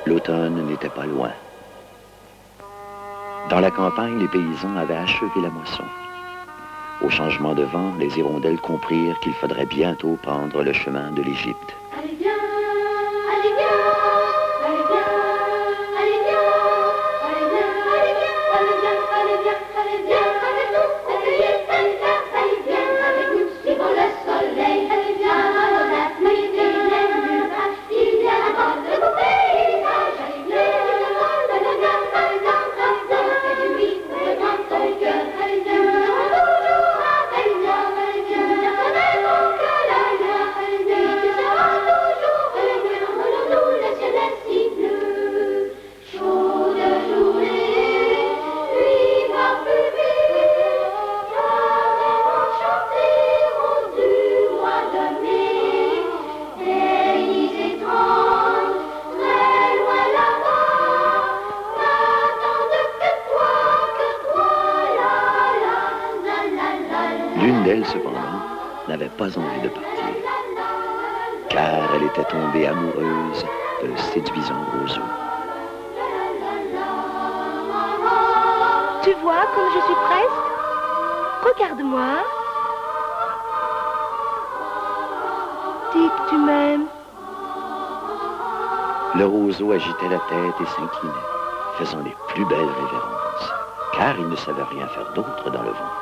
L'automne n'était pas loin. Dans la campagne, les paysans avaient achevé la moisson. Au changement de vent, les hirondelles comprirent qu'il faudrait bientôt prendre le chemin de l'Égypte. Allez viens, allez viens, allez viens, allez viens, allez viens, allez viens, allez viens, allez viens, allez viens, avec nous, allez viens, avec nous, suivons le soleil, allez viens, la pluie n'aime nulle part, il vient avant le beau paysage, allez viens, allez viens, allez viens, fais du rythme dans ton cœur, allez viens, toujours avec moi, allez viens, connaîtrons que la joie, allez viens, tu seras toujours heureux, envolons-nous, le ciel est si bleu, chaud de journée, nuit parfumée, chanteront du mois de mai, pays étranges, très loin là-bas, n'attendent que toi, la la la la la. L'une d'elles, cependant, n'avait pas envie de partir, car elle était tombée amoureuse d'un séduisant roseau. Tu vois comme je suis presque? Regarde-moi. Dis que tu m'aimes. Le roseau agitait la tête et s'inclinait, faisant les plus belles révérences, car il ne savait rien faire d'autre dans le vent.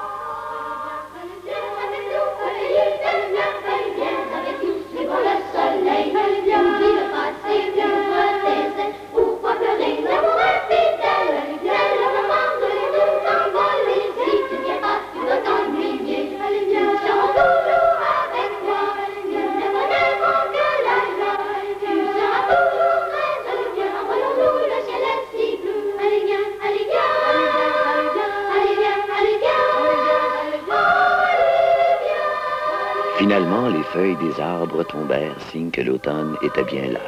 Finalement, les feuilles des arbres tombèrent, signe que l'automne était bien là.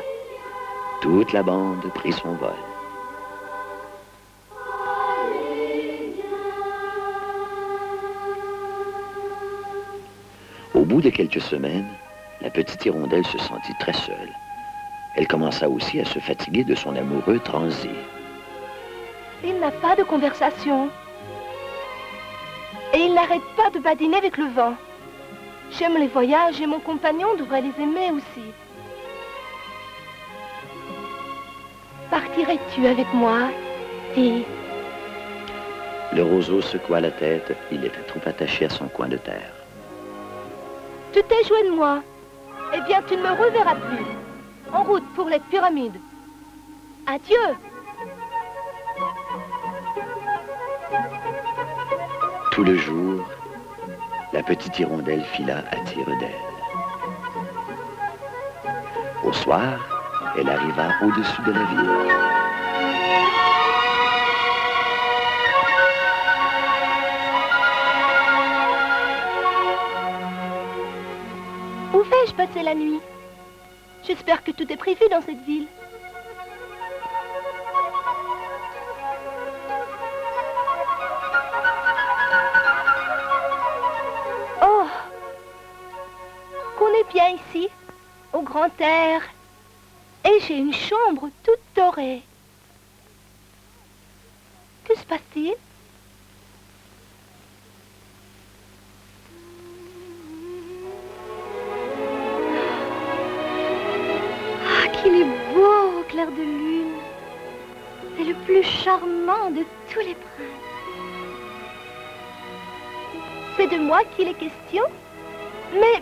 Toute la bande prit son vol. Au bout de quelques semaines, la petite hirondelle se sentit très seule. Elle commença aussi à se fatiguer de son amoureux transé. Il n'a pas de conversation. Et il n'arrête pas de badiner avec le vent. J'aime les voyages et mon compagnon devrait les aimer aussi. Partirais-tu avec moi, fille? Le roseau secoua la tête, il était trop attaché à son coin de terre. Tu t'es joué de moi. Eh bien, tu ne me reverras plus. En route pour les pyramides. Adieu. Tout le jour, la petite hirondelle fila à tire-d'aile. Au soir, elle arriva au-dessus de la ville. Où vais-je passer la nuit? J'espère que tout est prévu dans cette ville. Oh! Qu'on est bien ici, au grand air. Et j'ai une chambre toute dorée. Que se passe-t-il? Qu'il est beau au clair de lune. C'est le plus charmant de tous les princes. C'est de moi qu'il est question? Mais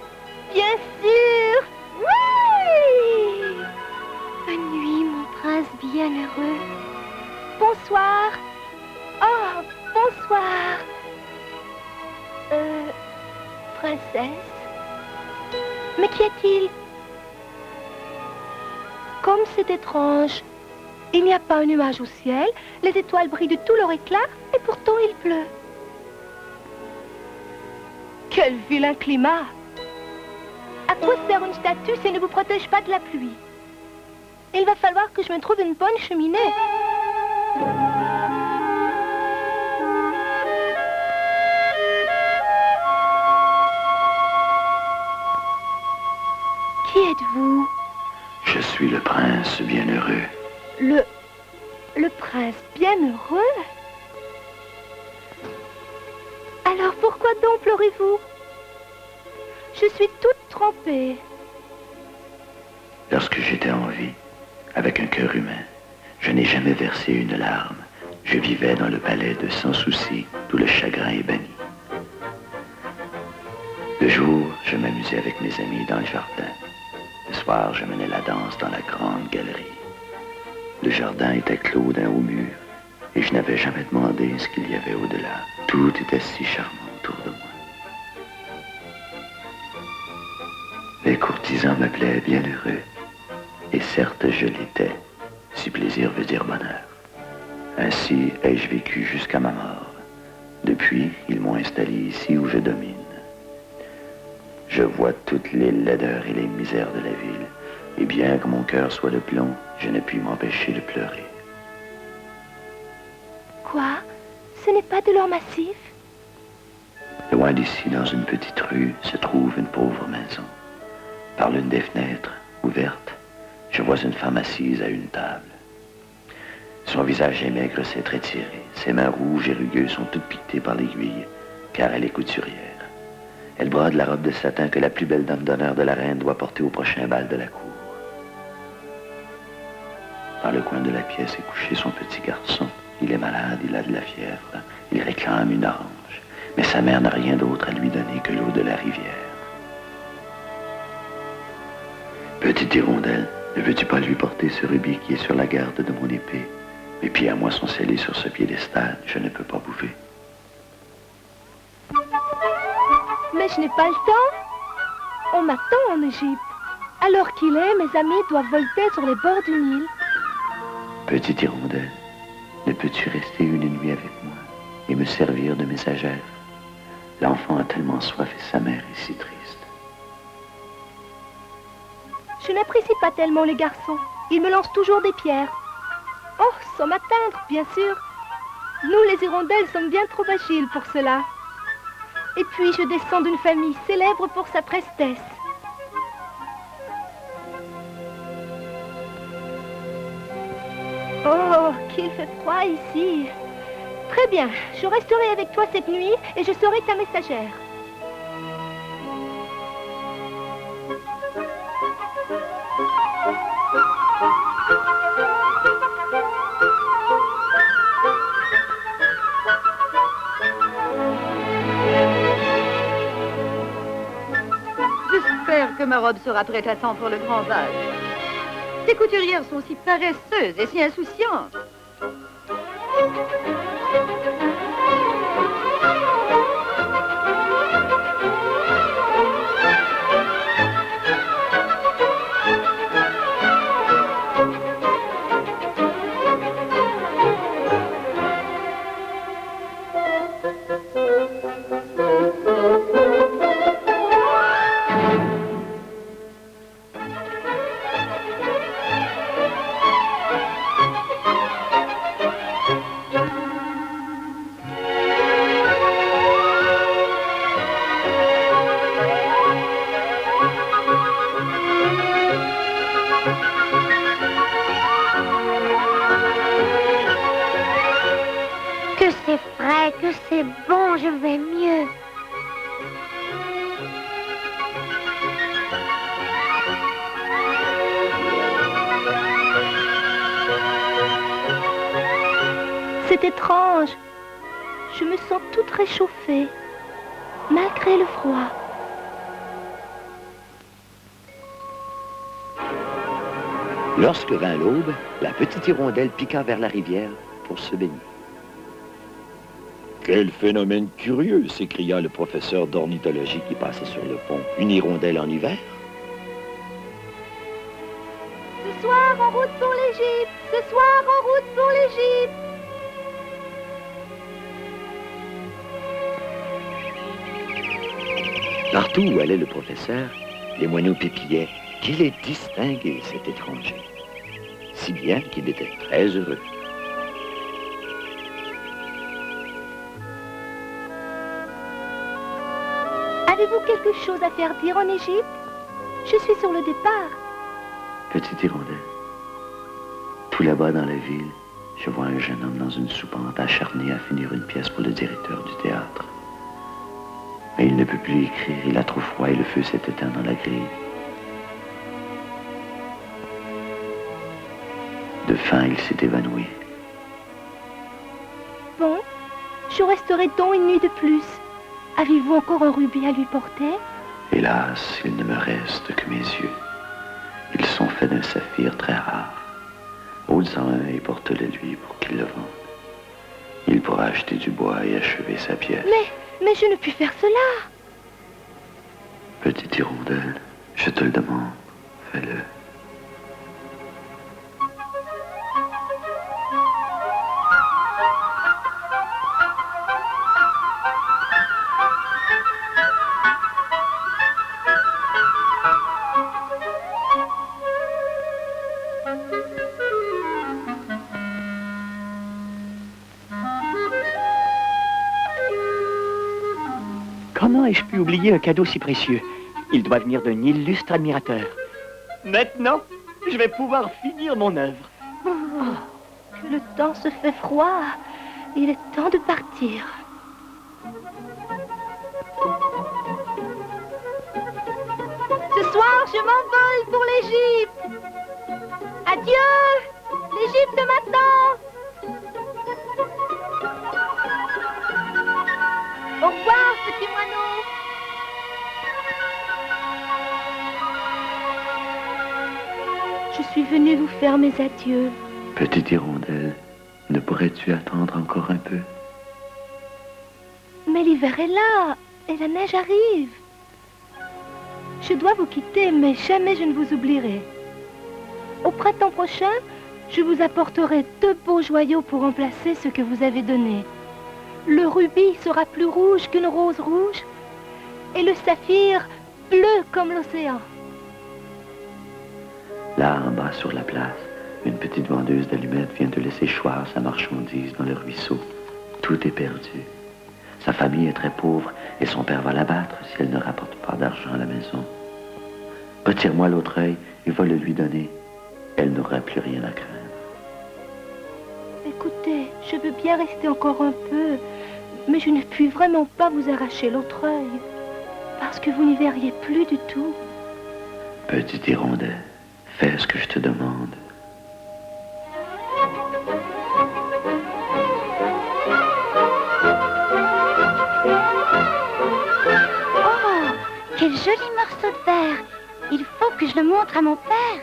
bien sûr! Oui! Bonne nuit, mon prince bienheureux. Bonsoir. Oh, bonsoir. Princesse? Mais qu'y a-t-il? Comme c'est étrange. Il n'y a pas un nuage au ciel, les étoiles brillent de tout leur éclat, et pourtant il pleut. Quel vilain climat! À quoi sert une statue si elle ne vous protège pas de la pluie? Il va falloir que je me trouve une bonne cheminée. Qui êtes-vous? Je suis le prince bienheureux. Le prince bienheureux? Alors pourquoi donc pleurez-vous? Je suis toute trempée. Lorsque j'étais en vie, avec un cœur humain, je n'ai jamais versé une larme. Je vivais dans le palais de sans souci, tout le chagrin est banni. Le jour, je m'amusais avec mes amis dans le jardin. Le soir, je menais la danse dans la grande galerie. Le jardin était clos d'un haut mur, et je n'avais jamais demandé ce qu'il y avait au-delà. Tout était si charmant autour de moi. Les courtisans m'appelaient bienheureux, et certes, je l'étais, si plaisir veut dire bonheur. Ainsi ai-je vécu jusqu'à ma mort. Depuis, ils m'ont installé ici où je domine. Je vois toutes les laideurs et les misères de la ville, et bien que mon cœur soit de plomb, je ne puis m'empêcher de pleurer. Quoi? Ce n'est pas de l'or massif? Loin d'ici, dans une petite rue, se trouve une pauvre maison. Par l'une des fenêtres, ouverte, je vois une femme assise à une table. Son visage est maigre s'est étiré. Ses mains rouges et rugueuses sont toutes piquetées par l'aiguille, car elle est couturière. Elle brode la robe de satin que la plus belle dame d'honneur de la reine doit porter au prochain bal de la cour. Dans le coin de la pièce est couché son petit garçon. Il est malade, il a de la fièvre. Il réclame une orange. Mais sa mère n'a rien d'autre à lui donner que l'eau de la rivière. Petite hirondelle, ne veux-tu pas lui porter ce rubis qui est sur la garde de mon épée? Mes pieds à moi sont scellés sur ce piédestal. Je ne peux pas bouger. Mais je n'ai pas le temps. On m'attend en Égypte. À l'heure qu'il est, mes amis doivent volter sur les bords du Nil. Petite hirondelle, ne peux-tu rester une nuit avec moi et me servir de messagère? L'enfant a tellement soif et sa mère est si triste. Je n'apprécie pas tellement les garçons. Ils me lancent toujours des pierres. Oh, sans m'atteindre, bien sûr. Nous, les hirondelles, sommes bien trop agiles pour cela. Et puis, je descends d'une famille célèbre pour sa prestesse. Oh, qu'il fait froid ici. Très bien, je resterai avec toi cette nuit et je serai ta messagère. J'espère que ma robe sera prête à temps pour le grand bal. Ces couturières sont si paresseuses et si insouciantes. Que c'est frais, que c'est bon, je vais mieux. C'est étrange. Je me sens toute réchauffée, malgré le froid. Lorsque vint l'aube, la petite hirondelle piqua vers la rivière pour se baigner. Quel phénomène curieux, s'écria le professeur d'ornithologie qui passait sur le pont. Une hirondelle en hiver? Ce soir, en route pour l'Égypte. Ce soir, en route pour l'Égypte. Partout où allait le professeur, les moineaux pépillaient. Qu'il est distingué, cet étranger. Si bien qu'il était très heureux. Avez-vous quelque chose à faire dire en Égypte? Je suis sur le départ. Petite hirondelle, Tout là-bas dans la ville, je vois un jeune homme dans une soupente acharné à finir une pièce pour le directeur du théâtre. Mais il ne peut plus écrire, il a trop froid et le feu s'est éteint dans la grille. De faim, il s'est évanoui. Bon, je resterai donc une nuit de plus. Avez-vous encore un rubis à lui porter? Hélas, il ne me reste que mes yeux. Ils sont faits d'un saphir très rare. Ôte-en un et porte-le lui pour qu'il le vende. Il pourra acheter du bois et achever sa pièce. Mais je ne puis faire cela. Petite hirondelle, je te le demande, fais-le. Comment ai-je pu oublier un cadeau si précieux? Il doit venir d'un illustre admirateur. Maintenant, je vais pouvoir finir mon œuvre. Oh, que le temps se fait froid. Il est temps de partir. Ce soir, je m'envole pour l'Égypte. Adieu, l'Égypte m'attend. Au revoir, petit moineau. Je suis venue vous faire mes adieux. Petite hirondelle, ne pourrais-tu attendre encore un peu? Mais l'hiver est là et la neige arrive. Je dois vous quitter, mais jamais je ne vous oublierai. Au printemps prochain, je vous apporterai 2 beaux joyaux pour remplacer ce que vous avez donné. Le rubis sera plus rouge qu'une rose rouge et le saphir bleu comme l'océan. Là, en bas sur la place, une petite vendeuse d'allumettes vient de laisser choir sa marchandise dans le ruisseau. Tout est perdu. Sa famille est très pauvre et son père va l'abattre si elle ne rapporte pas d'argent à la maison. Retire-moi l'autre œil et va le lui donner. Elle n'aura plus rien à craindre. Écoutez, je veux bien rester encore un peu, mais je ne puis vraiment pas vous arracher l'autre œil, parce que vous n'y verriez plus du tout. Petite hirondelle, fais ce que je te demande. Oh, quel joli morceau de verre. Il faut que je le montre à mon père.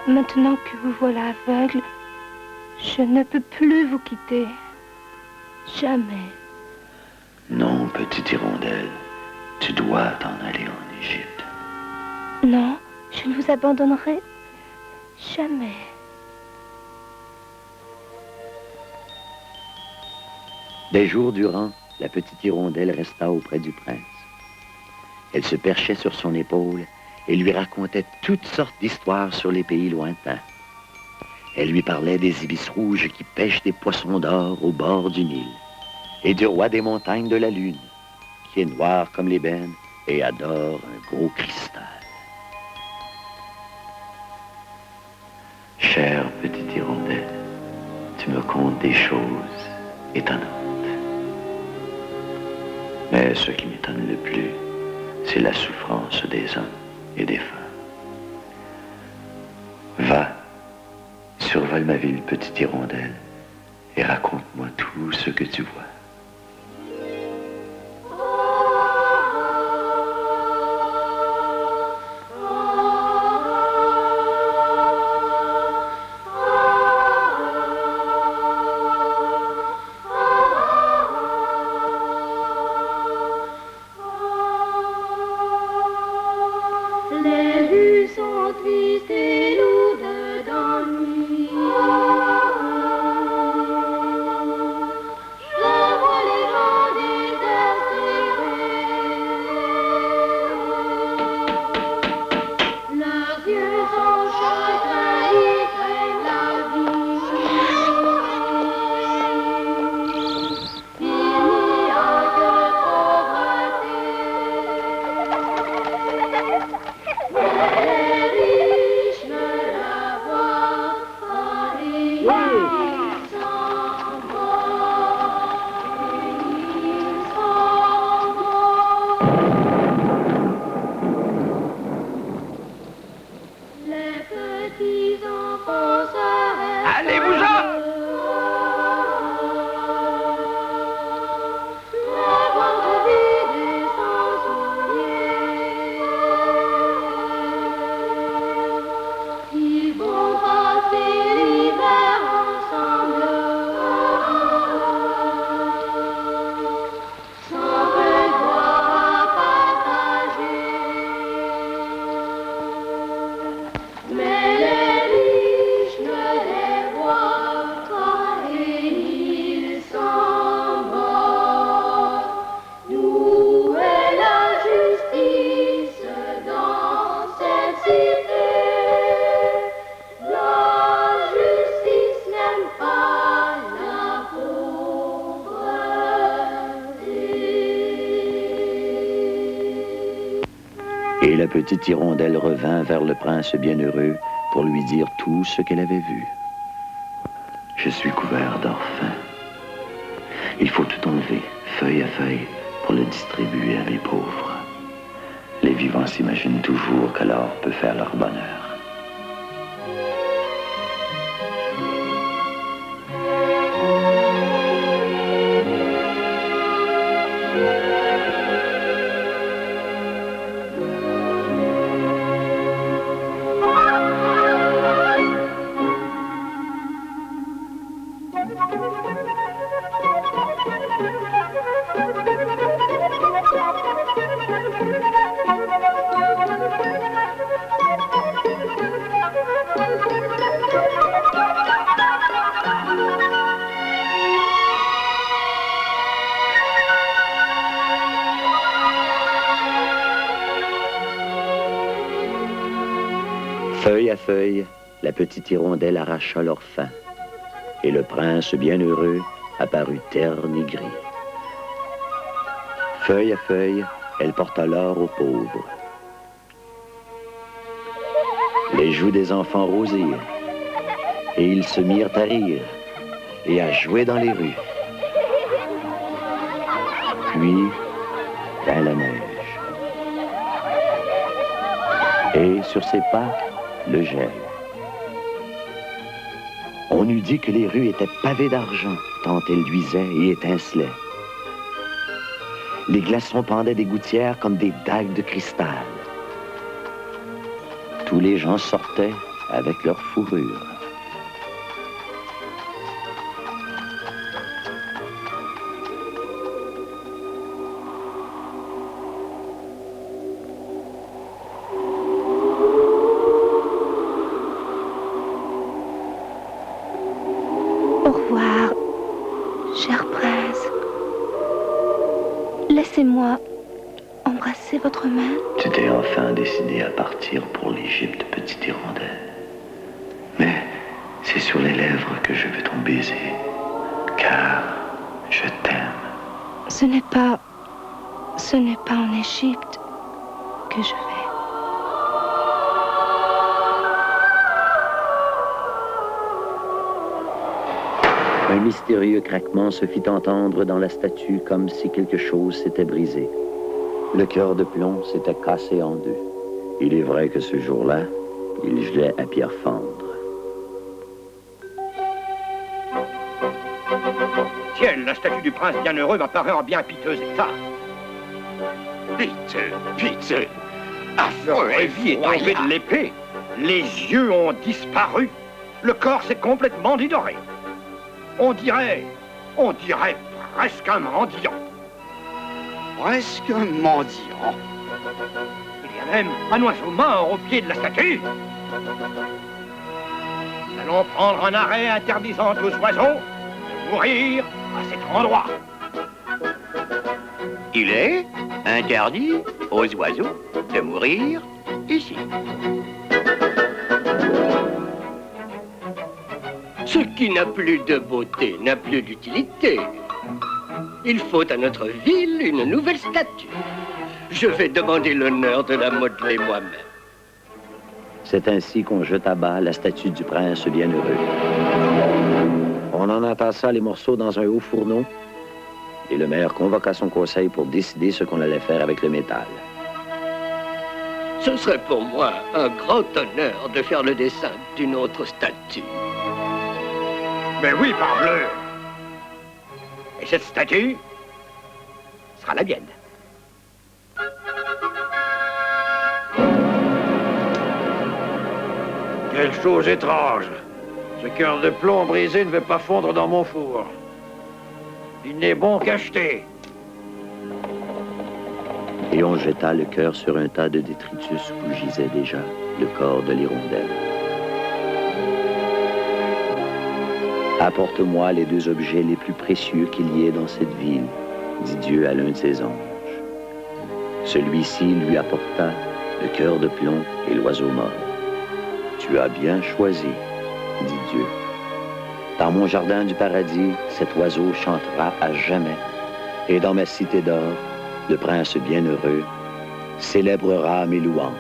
Maintenant que vous voilà aveugle, je ne peux plus vous quitter. Jamais. Non, petite hirondelle, tu dois t'en aller en Égypte. Non, je ne vous abandonnerai jamais. Des jours durant, la petite hirondelle resta auprès du prince. Elle se perchait sur son épaule et lui racontait toutes sortes d'histoires sur les pays lointains. Elle lui parlait des ibis rouges qui pêchent des poissons d'or au bord du Nil, et du roi des montagnes de la Lune, qui est noir comme l'ébène et adore un gros cristal. Chère petite hirondelle, tu me contes des choses étonnantes. Mais ce qui m'étonne le plus, c'est la souffrance des hommes et des femmes. Va, survole ma ville, petite hirondelle, et raconte-moi tout ce que tu vois. Les rues sont tristes et lourdes d'ennui. Je vois les gens désespérés. Leurs yeux sont chagrins, ils craignent la vie. Il n'y a que pauvreté. Et la petite hirondelle revint vers le prince bienheureux pour lui dire tout ce qu'elle avait vu. Je suis couvert d'or fin. Il faut tout enlever, feuille à feuille, pour le distribuer à mes pauvres. Les vivants s'imaginent toujours que l'or peut faire leur bonheur. Feuille à feuille, la petite hirondelle arracha leur fin, et le prince bienheureux apparut terne et gris. Feuille à feuille, elle porta l'or aux pauvres. Les joues des enfants rosirent, et ils se mirent à rire et à jouer dans les rues. Puis vint la neige. Et sur ses pas, le gel. On eût dit que les rues étaient pavées d'argent, tant elles luisaient et étincelaient. Les glaçons pendaient des gouttières comme des dagues de cristal. Tous les gens sortaient avec leur fourrure. Au revoir, cher prince. Laissez-moi embrasser votre main. Tu t'es enfin décidé à partir pour l'Égypte, petite hirondelle. Mais c'est sur les lèvres que je veux ton baiser, car je t'aime. Ce n'est pas en Égypte que je vais. Un mystérieux craquement se fit entendre dans la statue comme si quelque chose s'était brisé. Le cœur de plomb s'était cassé en deux. Il est vrai que ce jour-là, il gelait à pierre fendre. Ciel, la statue du prince bienheureux m'apparaît en bien piteux état. Piteux. Affreux et vie est tombé de l'épée. Les yeux ont disparu. Le corps s'est complètement dédoré. On dirait presque un mendiant. Presque un mendiant. Il y a même un oiseau mort au pied de la statue. Nous allons prendre un arrêt interdisant aux oiseaux de mourir à cet endroit. Il est interdit aux oiseaux de mourir ici. Ce qui n'a plus de beauté n'a plus d'utilité. Il faut à notre ville une nouvelle statue. Je vais demander l'honneur de la modeler moi-même. C'est ainsi qu'on jette à bas la statue du prince bienheureux. On en entassa les morceaux dans un haut fourneau, et le maire convoqua son conseil pour décider ce qu'on allait faire avec le métal. Ce serait pour moi un grand honneur de faire le dessin d'une autre statue. Mais oui, parbleu! Et cette statue sera la mienne. Quelle chose étrange! Ce cœur de plomb brisé ne veut pas fondre dans mon four. Il n'est bon qu'acheté. Et on jeta le cœur sur un tas de détritus où gisait déjà le corps de l'hirondelle. Apporte-moi les deux objets les plus précieux qu'il y ait dans cette ville, dit Dieu à l'un de ses anges. Celui-ci lui apporta le cœur de plomb et l'oiseau mort. Tu as bien choisi, dit Dieu. Dans mon jardin du paradis, cet oiseau chantera à jamais. Et dans ma cité d'or, le prince bienheureux célébrera mes louanges.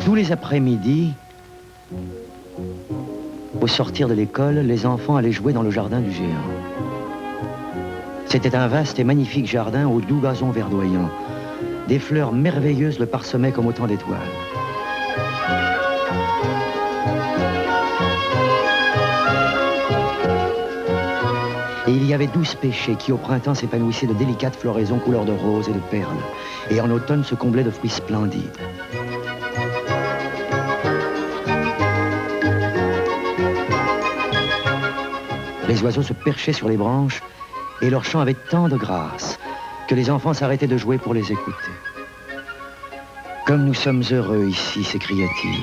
Tous les après-midi, au sortir de l'école, les enfants allaient jouer dans le jardin du géant. C'était un vaste et magnifique jardin aux doux gazons verdoyants. Des fleurs merveilleuses le parsemaient comme autant d'étoiles. Et il y avait 12 pêchers qui au printemps s'épanouissaient de délicates floraisons couleur de rose et de perles, et en automne se comblaient de fruits splendides. Les oiseaux se perchaient sur les branches et leur chant avait tant de grâce que les enfants s'arrêtaient de jouer pour les écouter. « Comme nous sommes heureux ici !» s'écriait-il.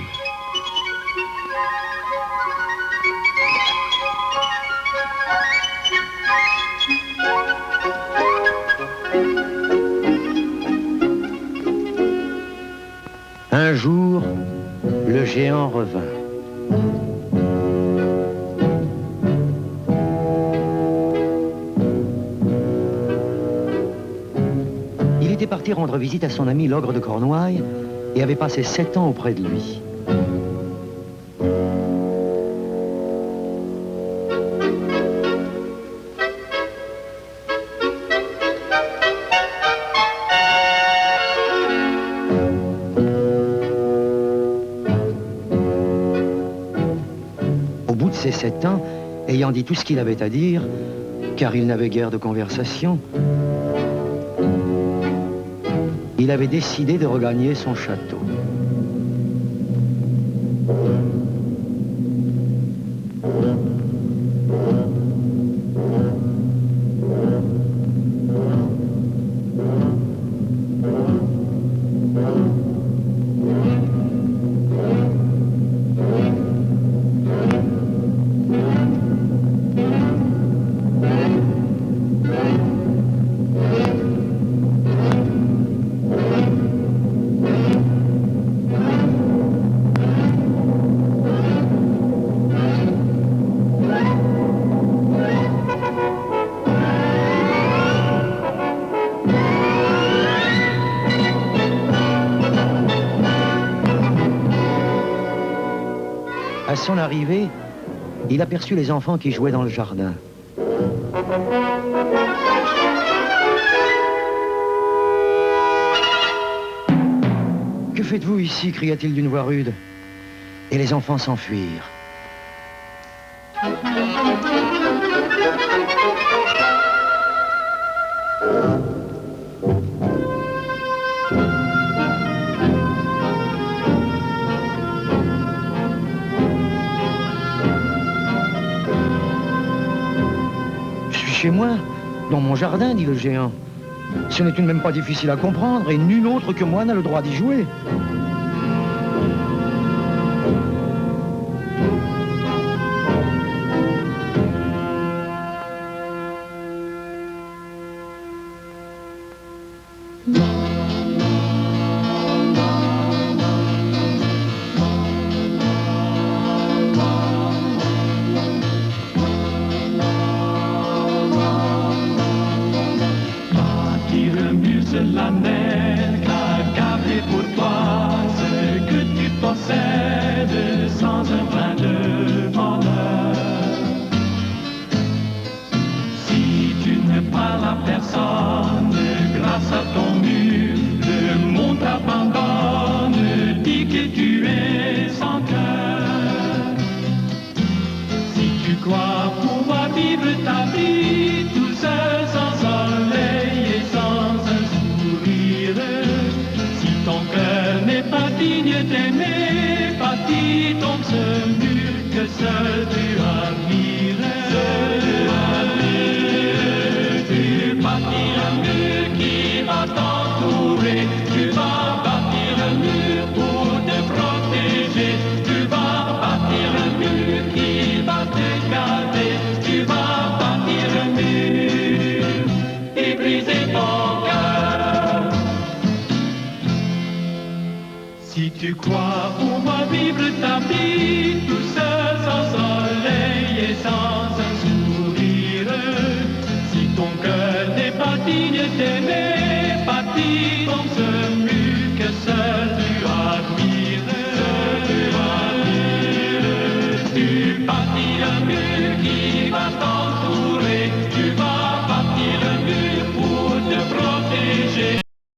Un jour, le géant revint. Il était parti rendre visite à son ami l'ogre de Cornouailles et avait passé 7 ans auprès de lui. Au bout de ces 7 ans, ayant dit tout ce qu'il avait à dire, car il n'avait guère de conversation, il avait décidé de regagner son château. son arrivée, il aperçut les enfants qui jouaient dans le jardin. « Que faites-vous ici » cria-t-il d'une voix rude. Et les enfants s'enfuirent. Chez moi, dans mon jardin, dit le géant. Ce n'est tout de même pas difficile à comprendre, et nul autre que moi n'a le droit d'y jouer. La neige a gardé pour toi ce que tu possèdes sans un brin de bonheur. Si tu ne parles à personne grâce à ton mur, le monde t'abandonne, dit que tu es sans cœur. Si tu crois pouvoir vivre ta vie tout seul sans soleil et sans ton cœur n'est pas digne d'aimer, bâtis donc ce mur que seul tu admires. Tu bâtis un mur qui va t'entourer, tu vas bâtir un mur pour te protéger, tu vas bâtir un mur qui va te garder, tu vas bâtir un mur et briser ton cœur. Si tu crois pouvoir vivre ta vie tout seul sans soleil et sans un sourire, si ton cœur n'est pas digne d'aimer, bâtis donc ce mur que seul tu admires. Tu bâtis un mur qui va t'en